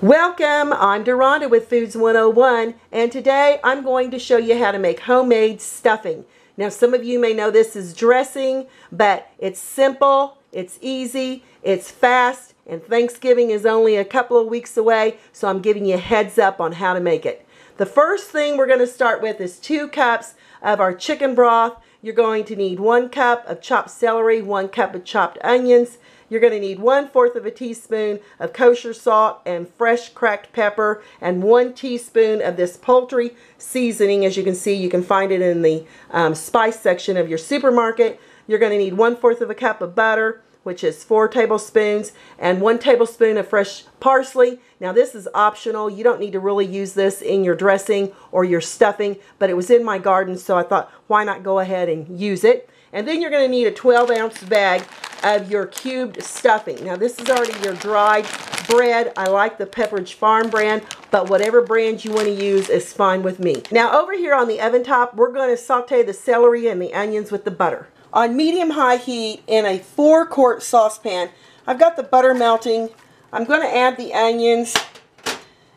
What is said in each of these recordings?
Welcome, I'm Deronda with Foods 101, and today I'm going to show you how to make homemade stuffing. Now some of you may know this is dressing, but it's simple, it's easy, it's fast, and Thanksgiving is only a couple of weeks away, so I'm giving you a heads up on how to make it. The first thing we're going to start with is 2 cups of our chicken broth. You're going to need 1 cup of chopped celery, 1 cup of chopped onions. You're going to need 1/4 of a teaspoon of kosher salt and fresh cracked pepper, and 1 teaspoon of this poultry seasoning. As you can see, you can find it in the spice section of your supermarket. You're going to need 1/4 of a cup of butter, which is 4 tablespoons, and 1 tablespoon of fresh parsley. Now this is optional. You don't need to really use this in your dressing or your stuffing, but it was in my garden, so I thought, why not go ahead and use it? And then you're going to need a 12-ounce bag of your cubed stuffing. Now this is already your dried bread. I like the Pepperidge Farm brand, but whatever brand you want to use is fine with me. Now over here on the oven top, we're going to saute the celery and the onions with the butter. On medium-high heat in a 4-quart saucepan, I've got the butter melting. I'm going to add the onions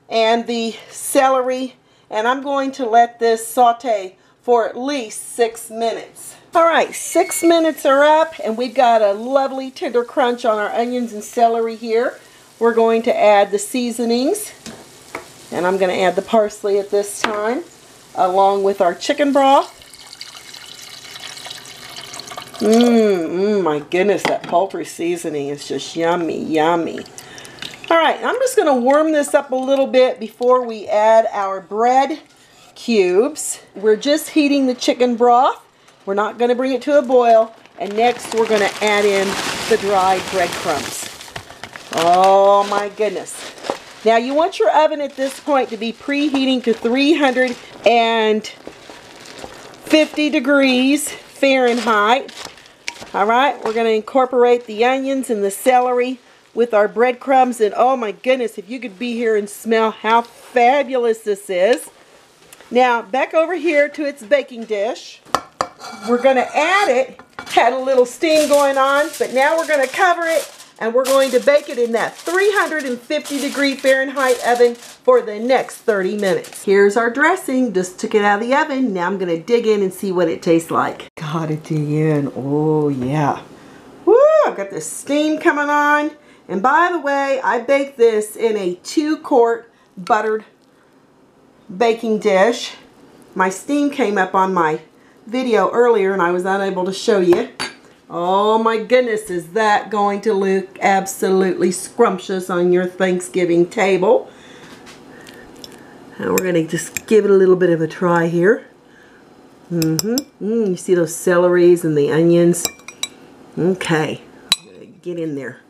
and the celery, and I'm going to let this saute for at least 6 minutes. Alright, 6 minutes are up, and we've got a lovely tender crunch on our onions and celery here. We're going to add the seasonings, and I'm going to add the parsley at this time, along with our chicken broth. My goodness, that poultry seasoning is just yummy, yummy. Alright, I'm just going to warm this up a little bit before we add our bread cubes. We're just heating the chicken broth. We're not going to bring it to a boil. And next we're going to add in the dried breadcrumbs. Oh my goodness. Now you want your oven at this point to be preheating to 350 degrees Fahrenheit. Alright, we're going to incorporate the onions and the celery with our breadcrumbs. And oh my goodness, if you could be here and smell how fabulous this is. Now back over here to its baking dish. We're going to add it. Had a little steam going on, but now we're going to cover it, and we're going to bake it in that 350 degree Fahrenheit oven for the next 30 minutes. Here's our dressing. Just took it out of the oven. Now I'm going to dig in and see what it tastes like. Gotta dig in. Oh yeah. Woo! I've got the steam coming on. And by the way, I baked this in a 2-quart buttered baking dish. My steam came up on my video earlier and I was unable to show you. Oh my goodness, is that going to look absolutely scrumptious on your Thanksgiving table. And we're going to just give it a little bit of a try here. You see those celeries and the onions? Okay, get in there.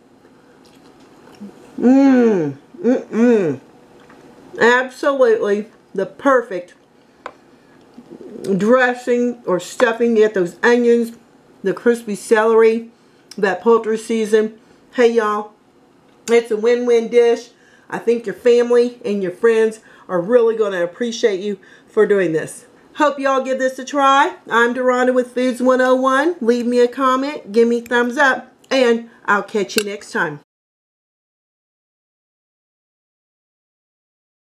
Absolutely the perfect dressing or stuffing. You get those onions, the crispy celery, that poultry season. Hey y'all, it's a win-win dish. I think your family and your friends are really going to appreciate you for doing this. Hope y'all give this a try. I'm Deronda with Foods 101. Leave me a comment, give me a thumbs up, and I'll catch you next time.